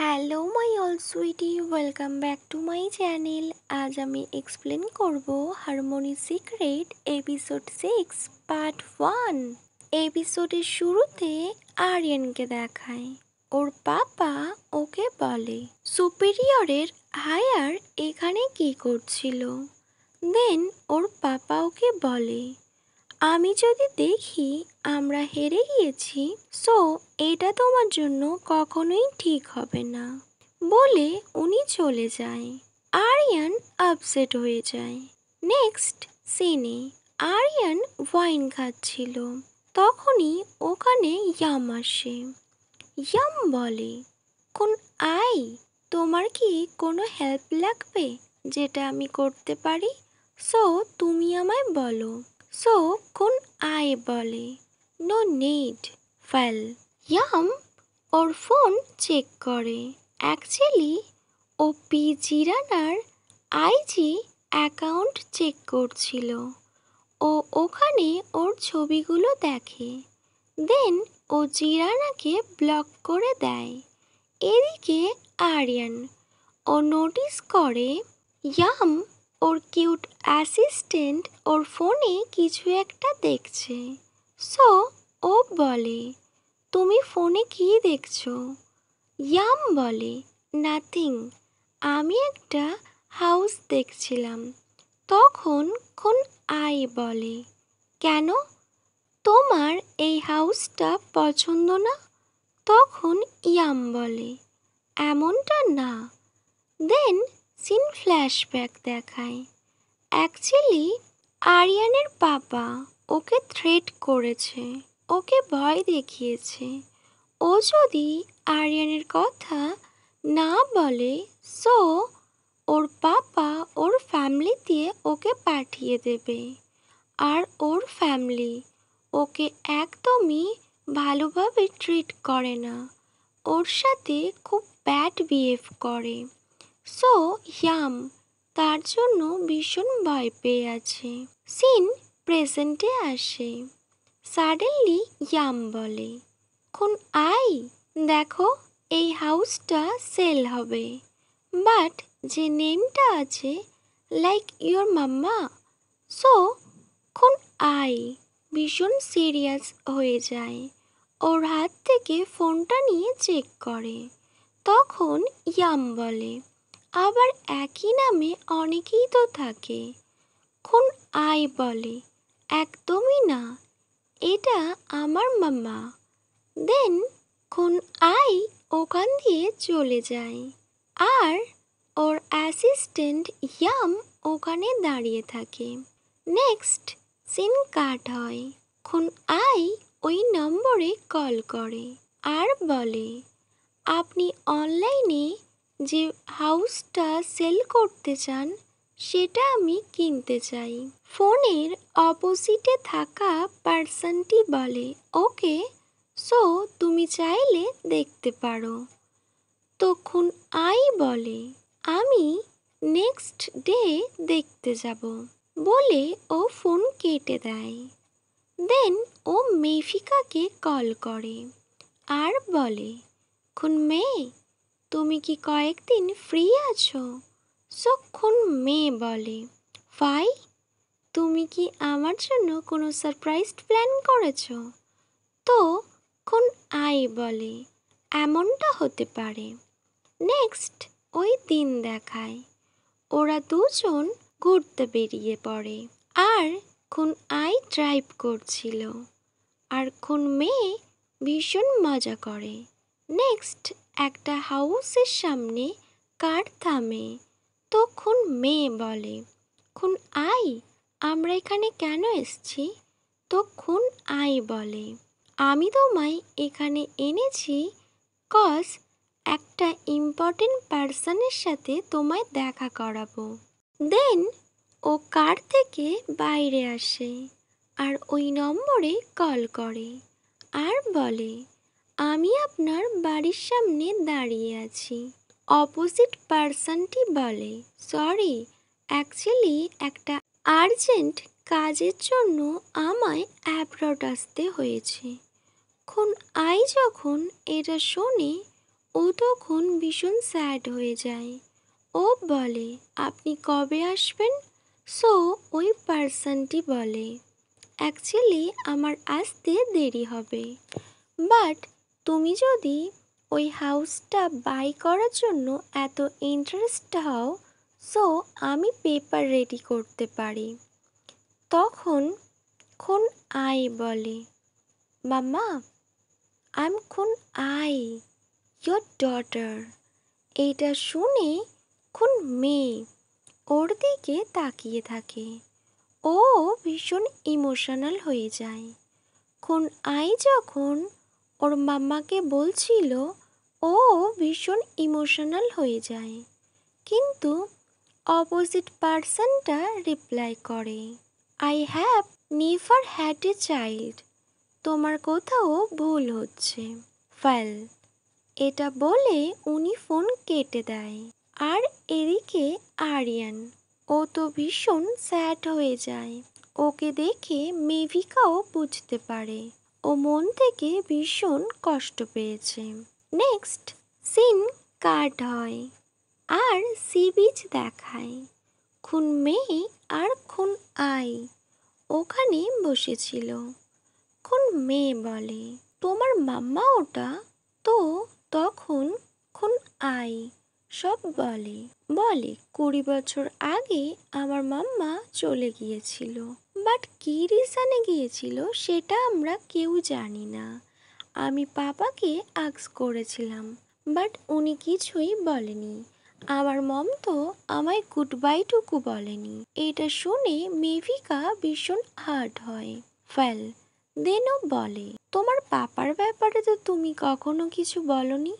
Hello my all sweetie, welcome back to my channel. আজ আমি explain করব harmony secret episode 6 part 1। এপিসোডের শুরুতে আরিয়ানকে দেখায়। ওর পাপা ওকে বলে সুপিরিয়রের হায়ার এখানে কি করছিল। দেন ওর পাপা ওকে বলে আমি যদি দেখি আমরা হেরে গিয়েছি, সো এটা তোমার জন্য কখনোই ঠিক হবে না বলে উনি চলে যায়। আরিয়ান আপসেট হয়ে যায়। নেক্সট সিনে আরিয়ান ওয়াইন খাচ্ছিল, তখনই ওখানে ইয়াম আসে। ইয়াম বলে কোন আই, তোমার কি কোনো হেল্প লাগবে যেটা আমি করতে পারি? সো তুমি আমায় বলো। সো কোন আই বলে নো নিড ফেল। ইয়াম ওর ফোন চেক করে। অ্যাকচুয়ালি ও পি জিরানার আইজি অ্যাকাউন্ট চেক করছিল। ও ওখানে ওর ছবিগুলো দেখে। দেন ও জিরানাকে ব্লক করে দেয়। এদিকে আরিয়ান ও নোটিস করে ইয়াম ওর কিউট অ্যাসিস্ট্যান্ট ওর ফোনে কিছু একটা দেখছে। সো ও বলে তুমি ফোনে কি দেখছো? ইয়াম বলে নাথিং, আমি একটা হাউস দেখছিলাম। তখন কোন আই বলে কেন, তোমার এই হাউসটা পছন্দ না? তখন ইয়াম বলে এমনটা না। দেন সিন ফ্ল্যাশব্যাক দেখায়। অ্যাকচুয়ালি আরিয়ানের পাপা ওকে থ্রেট করেছে, ওকে ভয় দেখিয়েছে। ও যদি আরিয়ানের কথা না বলে, সো ওর পাপা ওর ফ্যামিলি দিয়ে ওকে পাঠিয়ে দেবে। আর ওর ফ্যামিলি ওকে একদমই ভালোভাবে ট্রিট করে না, ওর সাথে খুব ব্যাড বিহেভ করে। সো ইয়াম তার জন্য ভীষণ ভয় পেয়ে আছে। সিন প্রেজেন্টে আসে। সাডেনলি ইয়াম বলে কোন আই, দেখো এই হাউসটা সেল হবে, বাট যে নেমটা আছে লাইক ইয়োর মাম্মা। সো কোন আই ভীষণ সিরিয়াস হয়ে যায়। ওর হাত থেকে ফোনটা নিয়ে চেক করে। তখন ইয়াম বলে আবার একই নামে অনেকেই তো থাকে। কোন আই বলে একদমই না, এটা আমার মাম্মা। দেন কোন আই ওখান দিয়ে চলে যায়। আর ওর অ্যাসিস্ট্যান্ট ইয়াম ওখানে দাঁড়িয়ে থাকে। নেক্সট সিন কাট হয়। কোন আই ওই নম্বরে কল করে আর বলে আপনি অনলাইনে যে হাউসটা সেল করতে চান সেটা আমি কিনতে চাই। ফোনের অপোজিটে থাকা পার্সনটি বলে ওকে, সো তুমি চাইলে দেখতে পারো। তখন আই বলে আমি নেক্সট ডে দেখতে যাব বলে ও ফোন কেটে দেয়। দেন ও মেফিকাকে কল করে আর বলে খুন মেয়ে, তুমি কি কয়েকদিন ফ্রি আছো? সক্ষণ মেয়ে বলে ফাই, তুমি কি আমার জন্য কোনো সারপ্রাইজ প্ল্যান করেছো? তো কোন আই বলে এমনটা হতে পারে। নেক্সট ওই দিন দেখায় ওরা দুজন ঘুরতে বেরিয়ে পড়ে। আর কোন আই ড্রাইভ করছিল আর কোন মেয়ে ভীষণ মজা করে। নেক্সট একটা হাউসের সামনে কার থামে। তখন মেয়ে বলে কোন আই, আমরা এখানে কেন এসেছি? তখন আই বলে আমি তোমায় এখানে এনেছি কজ একটা ইম্পর্টেন্ট পার্সনের সাথে তোমায় দেখা করাবো। দেন ও কার থেকে বাইরে আসে আর ওই নম্বরে কল করে আর বলে আমি আপনার বাড়ির সামনে দাঁড়িয়ে আছি। অপোজিট পার্সনটি বলে সরি, অ্যাকচুয়ালি একটা আর্জেন্ট কাজের জন্য আমায় অ্যাব্রড আসতে হয়েছে। কোন আই যখন এটা শোনে ও তখন ভীষণ স্যাড হয়ে যায়। ও বলে, আপনি কবে আসবেন? সো ওই পার্সনটি বলে, অ্যাকচুয়ালি আমার আসতে দেরি হবে, বাট তুমি যদি ওই হাউসটা বাই করার জন্য এত ইন্টারেস্ট হও, সো আমি পেপার রেডি করতে পারি। তখন খুন আই বলে, মাম্মা, আই এম খুন আই, ইয়োর ডটার। এইটা শুনে খুন মেয়ে ওর দিকে তাকিয়ে থাকে। ও ভীষণ ইমোশনাল হয়ে যায়। খুন আই যখন ওর মাম্মাকে বলছিল, ও ভীষণ ইমোশনাল হয়ে যায়, কিন্তু অপোজিট পার্সনটা রিপ্লাই করে, I have never had a child, তোমার কোথাও ভুল হচ্ছে, ফাইল। এটা বলে উনি ফোন কেটে দেয়। আর এদিকে আরিয়ান, ও তো ভীষণ স্যাড হয়ে যায়। ওকে দেখে মেভিকাও বুঝতে পারে ও মন থেকে ভীষণ কষ্ট পেয়েছে। নেক্সট সিন কাট হয় আর সি বিচ দেখায়। খুন মেয়ে আর খুন আই ওখানে বসেছিল। খুন মেয়ে বলে, তোমার মাম্মা ওটা তো? তখন খুন আই সব বলে, 20 বছর আগে আমার মাম্মা চলে গিয়েছিল, বাট কী রিজনে গিয়েছিল সেটা আমরা কেউ জানি না। আমি পাপাকে আস্ক করেছিলাম, বাট উনি কিছুই বলেনি। আমার মম তো আমায় গুড বাইটুকু বলেনি। এটা শুনে মেভিকা ভীষণ হার্ট হয়। ফেল দেনও বলে, তোমার পাপার ব্যাপারে তো তুমি কখনো কিছু বলনি।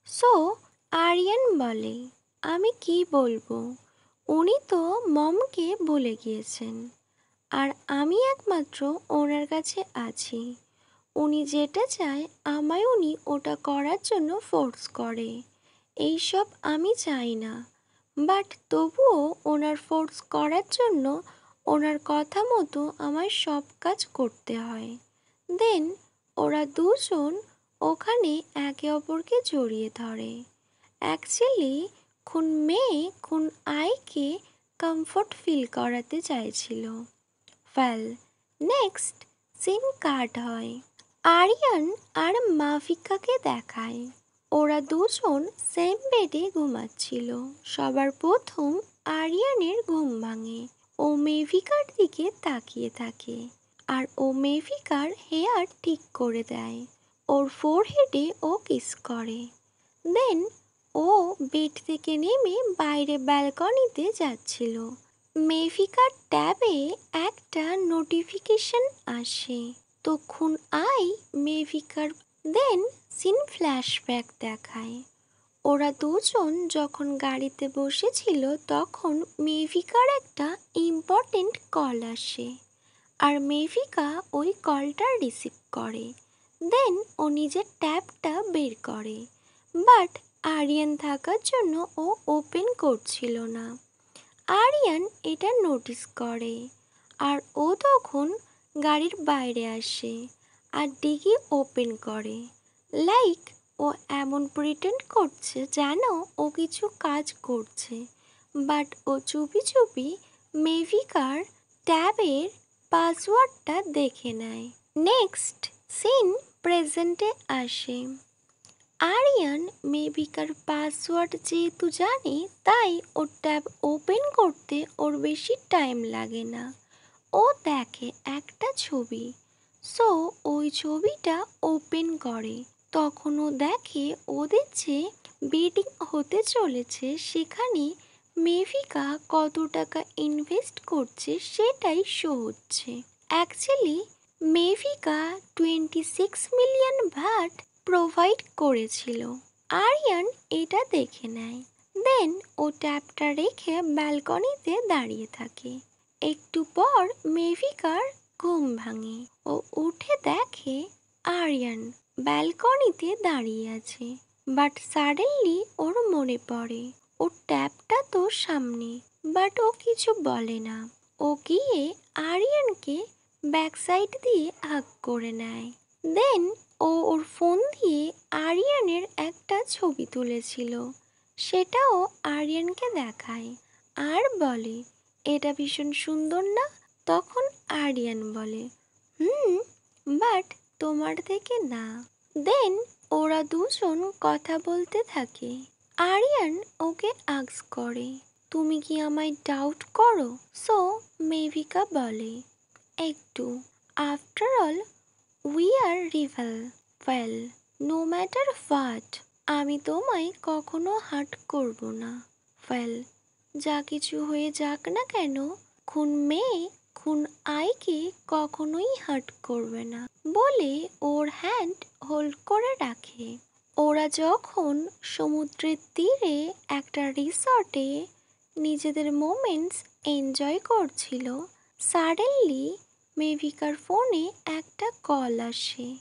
সো আরিয়ান বলে, আমি কি বলবো, উনি তো মমকে বলে গিয়েছেন, আর আমি একমাত্র ওনার কাছে আছি। উনি যেটা চায় আমায় উনি ওটা করার জন্য ফোর্স করে। এইসব আমি চাই না, বাট তবুও ওনার ফোর্স করার জন্য ওনার কথা মতো আমায় সব কাজ করতে হয়। দেন ওরা দুজন ওখানে একে অপরকে জড়িয়ে ধরে। অ্যাকচুয়ালি খুন মেয়ে খুন আইকে কমফোর্ট ফিল করাতে চাইছিল। ফেল। নেক্সট সিন কাট হয়। আরিয়ান আর মাফিকাকে দেখায়। ওরা দুজন সেম বেডে ঘুমাচ্ছিল। সবার প্রথম আরিয়ানের ঘুম ভাঙে। ও মেভিকার দিকে তাকিয়ে থাকে, আর ও মেভিকার হেয়ার ঠিক করে দেয়। ওর ফোরহেডে ও কিস করে। দেন ও বেড থেকে নেমে বাইরে ব্যালকনিতে যাচ্ছিল। মেভিকার ট্যাবে একটা নোটিফিকেশন আসে। তখন আই মেভিকার। দেন সিন ফ্ল্যাশব্যাক দেখায়। ওরা দুজন যখন গাড়িতে বসেছিল তখন মেভিকার একটা ইম্পর্টেন্ট কল আসে, আর মেভিকা ওই কলটা রিসিভ করে। দেন ও নিজের ট্যাবটা বের করে, বাট আরিয়ান থাকার জন্য ও ওপেন করছিল না। আরিয়ান এটা নোটিস করে, আর ও তখন গাড়ির বাইরে আসে আর ডিগি ওপেন করে। লাইক ও এমন প্রিটেন্ড করছে যেন ও কিছু কাজ করছে, বাট ও চুপি চুপি মেভিকার ট্যাবের পাসওয়ার্ডটা দেখে নেয়। নেক্সট সিন প্রেজেন্টে আসে। আরিয়ান মেভিকার পাসওয়ার্ড যেহেতু জানে, তাই ওর ট্যাব ওপেন করতে ওর বেশি টাইম লাগে না। ও দেখে একটা ছবি, সো ওই ছবিটা ওপেন করে। তখন ও দেখে ওদের যে বেডিং হতে চলেছে সেখানে মেভিকা কত টাকা ইনভেস্ট করছে সেটাই শো হচ্ছে। অ্যাকচুয়ালি মেভিকা 26 মিলিয়ন ভাট প্রোভাইড করেছিল। আরিয়ান এটা দেখে নেয়। দেন ও ট্যাবটা রেখে ব্যালকনিতে দাঁড়িয়ে থাকে। একটু পর মেভিকার ঘুম ভাঙে। ও উঠে দেখে আরিয়ান ব্যালকনিতে দাঁড়িয়ে আছে, বাট সাডেনলি ওর মনে পড়ে ওর ট্যাবটা তো সামনে, বাট ও কিছু বলে না। ও গিয়ে আরিয়ানকে ব্যাক সাইড দিয়ে হাগ করে নেয়। দেন ও ওর ফোন দিয়ে আরিয়ানের একটা ছবি তুলেছিল, সেটাও আরিয়ানকে দেখায় আর বলে, এটা ভীষণ সুন্দর না? তখন আরিয়ান বলে, হুম, বাট তোমার থেকে না। দেন ওরা দুজন কথা বলতে থাকে। আরিয়ান ওকে আস্ক করে, তুমি কি আমায় ডাউট করো? সো মেভিকা বলে, একটু। আফটার অল উই আর রিভেল। ওয়েল, নো ম্যাটার হোয়াট, আমি তোমায় কখনো হার্ট করব না। ওয়েল, যা কিছু হয়ে যাক না কেন, খুন মেয়ে খুন আইকে কখনোই হার্ট করবে না বলে ওর হ্যান্ড হোল্ড করে রাখে। ওরা যখন সমুদ্রের তীরে একটা রিসর্টে নিজেদের মোমেন্টস এনজয় করছিল, সাডেনলি মেভিকার ফোনে একটা কল আসে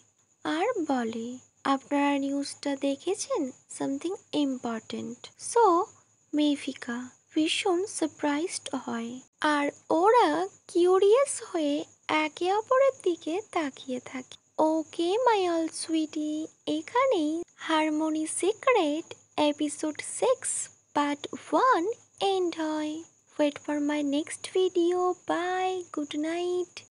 আর বলে, আপনারা নিউজটা দেখেছেন? Something important. সো মেভিকা ভীষণ সারপ্রাইজড হয় আর ওরা কিউরিয়াস হয়ে একে অপরের দিকে তাকিয়ে থাকে। ওকে মাই অল সুইটি, এখানেই harmony secret episode 6 part 1 end হয়। Wait for my next video. Bye, good night.